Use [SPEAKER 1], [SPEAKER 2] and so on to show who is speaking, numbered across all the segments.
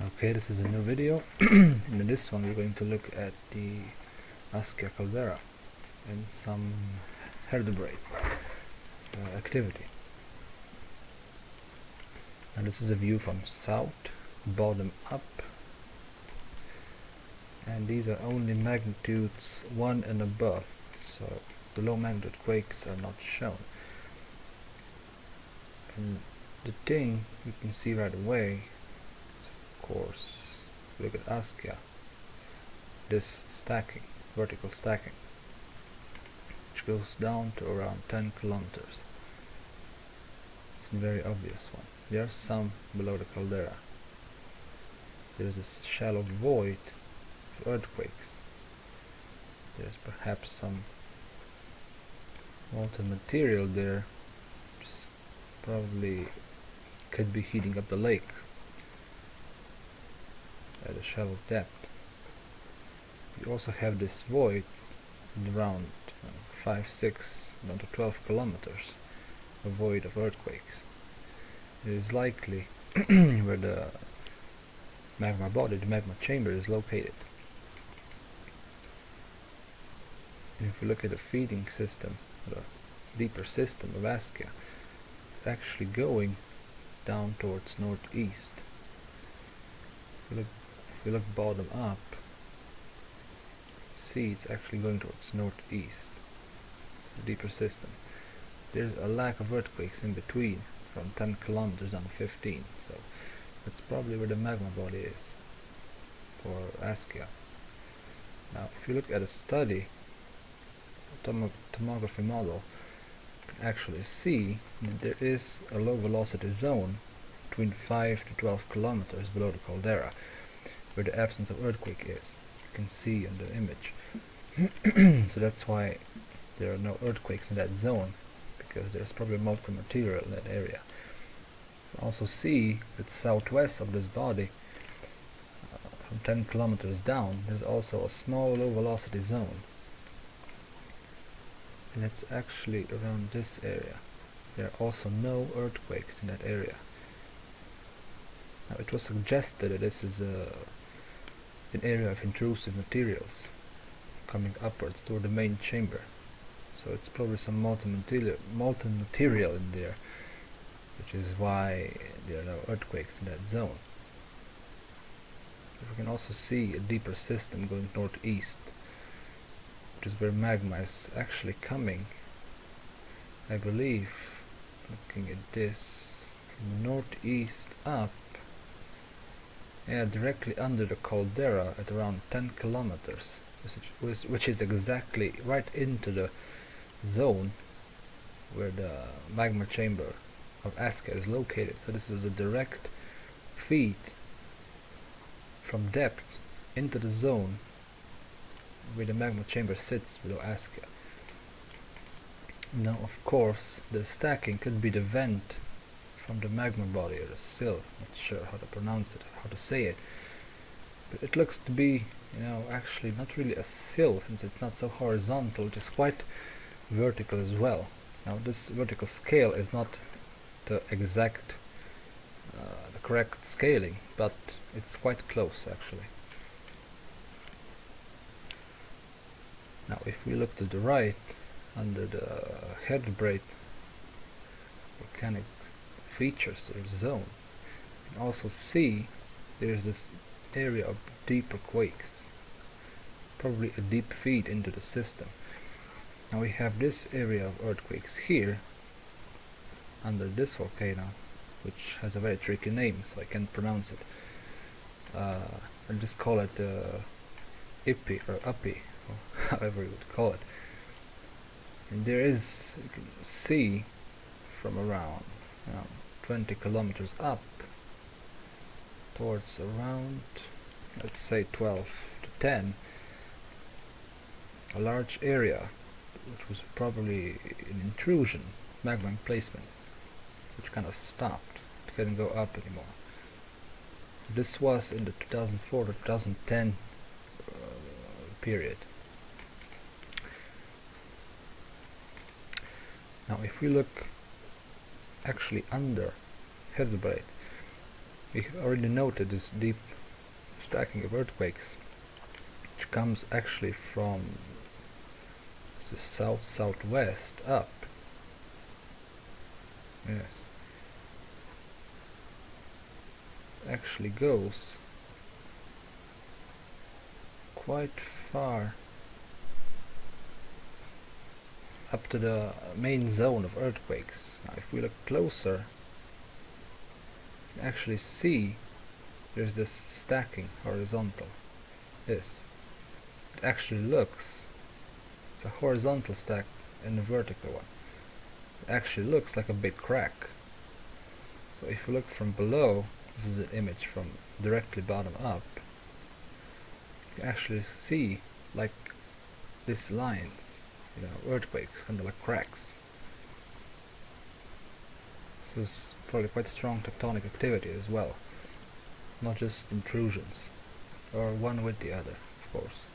[SPEAKER 1] Okay, this is a new video. In this one we're going to look at the Askja caldera and some Hedubreid activity. And this is a view from south, bottom up, and these are only magnitudes 1 and above, so the low magnitude quakes are not shown. And the thing you can see right away is, of course, look at Askja, this stacking, vertical stacking, which goes down to around 10 kilometers. It's a very obvious one. There are some below the caldera. There's this shallow void of earthquakes. There's perhaps some molten material there, which probably could be heating up the lake at a shallow depth. You also have this void around 5, 6, down to 12 kilometers, a void of earthquakes. It is likely where the magma body, the magma chamber, is located. And if you look at the feeding system, the deeper system of Askja, it's actually going down towards northeast. If you look bottom up, see it's actually going towards northeast. It's the deeper system. There's a lack of earthquakes in between, from 10 kilometers down to 15, so that's probably where the magma body is for Askja. Now if you look at a study, a tomography model, you can actually see that there is a low velocity zone between 5 to 12 kilometers below the caldera, where the absence of earthquake is. You can see in the image. So that's why there are no earthquakes in that zone, because there's probably molten material in that area. You can also see that southwest of this body, from 10 kilometers down, there's also a small low velocity zone, and it's actually around this area. There are also no earthquakes in that area. Now it was suggested that this is an area of intrusive materials coming upwards toward the main chamber. So it's probably some molten material in there, which is why there are no earthquakes in that zone. But we can also see a deeper system going northeast, which is where magma is actually coming. I believe, looking at this, from the northeast up, directly under the caldera at around 10 kilometers, which is exactly right into the zone where the magma chamber of Askja is located. So this is a direct feed from depth into the zone where the magma chamber sits below Askja. Now of course the stacking could be the vent from the magma body, or the sill, not sure how to pronounce it, how to say it, but it looks to be, actually not really a sill, since it's not so horizontal, it is quite vertical as well. Now this vertical scale is not the exact, the correct scaling, but it's quite close actually. Now if we look to the right, under the Hedubreid volcanic features or zone, you can also see there's this area of deeper quakes, probably a deep feed into the system. Now we have this area of earthquakes here under this volcano, which has a very tricky name, so I can't pronounce it. I'll just call it Ipi or Upi, or however you would call it. And there is, you can see from around 20 kilometers up towards around, let's say 12 to 10, a large area which was probably an intrusion, magma emplacement, which kind of stopped. It couldn't go up anymore. This was in the 2004 to 2010 period. Now if we look actually under Hedubreid, We already noted this deep stacking of earthquakes, which comes actually from the south-southwest up. Yes. Actually goes quite far up to the main zone of earthquakes. Now if we look closer, you can actually see there's this stacking horizontal. Yes. It actually looks, it's a horizontal stack and a vertical one. It actually looks like a big crack. So if you look from below, this is an image from directly bottom up, you can actually see like these lines, you know, earthquakes, kind of like cracks. So it's probably quite strong tectonic activity as well, not just intrusions, or one with the other, of course.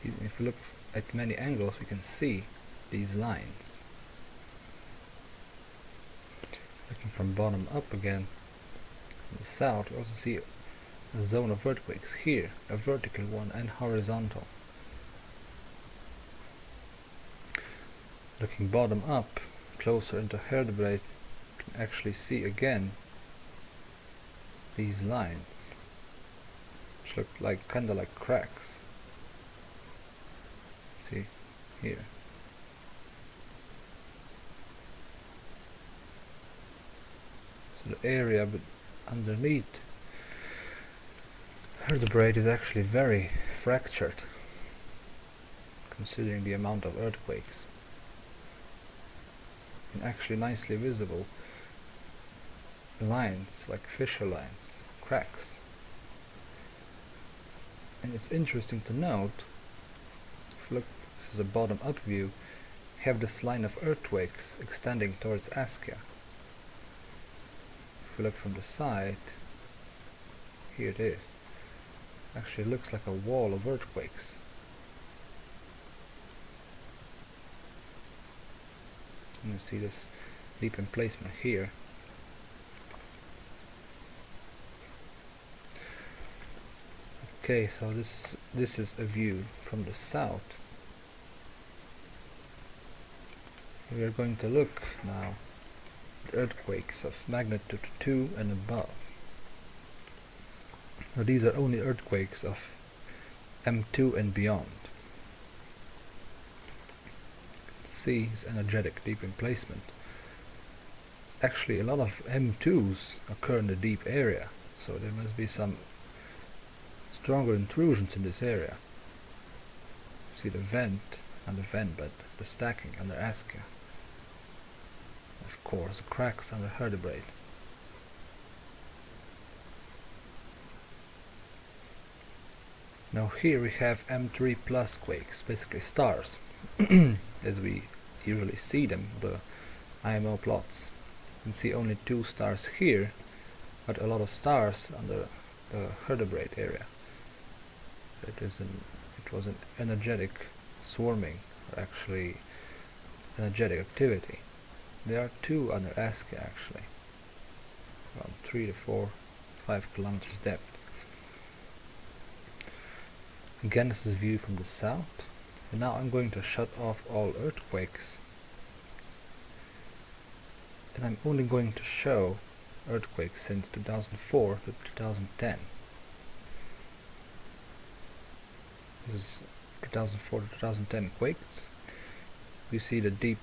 [SPEAKER 1] If we look at many angles, we can see these lines. Looking from bottom up again, from the south, we also see a zone of earthquakes here, a vertical one and horizontal. Looking bottom up, closer into Hedubreid, you can actually see again these lines, which look like kinda like cracks. See here. So the area underneath Hedubreid is actually very fractured, considering the amount of earthquakes. And actually nicely visible lines, like fissure lines, cracks. And it's interesting to note, if you look, this is a bottom up view, we have this line of earthquakes extending towards Askja. If we look from the side, here it is. Actually looks like a wall of earthquakes. And you see this deep emplacement here. Okay, so this is a view from the south. We are going to look now at earthquakes of magnitude 2 and above. Now these are only earthquakes of M2 and beyond. See this energetic deep emplacement. It's actually a lot of M2s occur in the deep area, so there must be some stronger intrusions in this area. See the vent, and the vent, but the stacking under Askja. Of course, the cracks under Hedubreid. Now here we have M3 plus quakes, basically stars, as we usually see them, the IMO plots. You can see only 2 stars here, but a lot of stars under the Hedubreid area. It was an energetic swarming, or actually energetic activity. There are 2 under Askja actually, around 3 to 4, 5 kilometers depth. Again, this is a view from the south, and now I'm going to shut off all earthquakes, and I'm only going to show earthquakes since 2004 to 2010. This is 2004 to 2010 quakes. You see the deep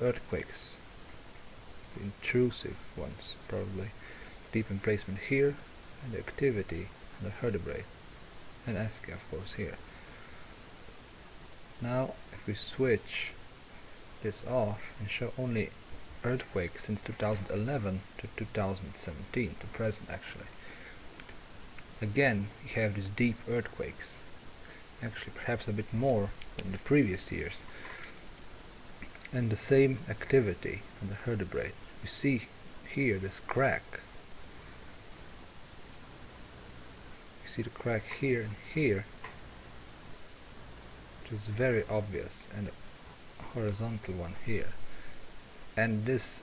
[SPEAKER 1] earthquakes, the intrusive ones probably, deep emplacement here, and the activity under Hedubreid. And Askja, of course, here. Now, if we switch this off and show only earthquakes since 2011 to 2017, to present actually. Again, we have these deep earthquakes, actually perhaps a bit more than the previous years. And the same activity on the Hedubreid. You see here this crack. See the crack here and here, which is very obvious, and a horizontal one here. and this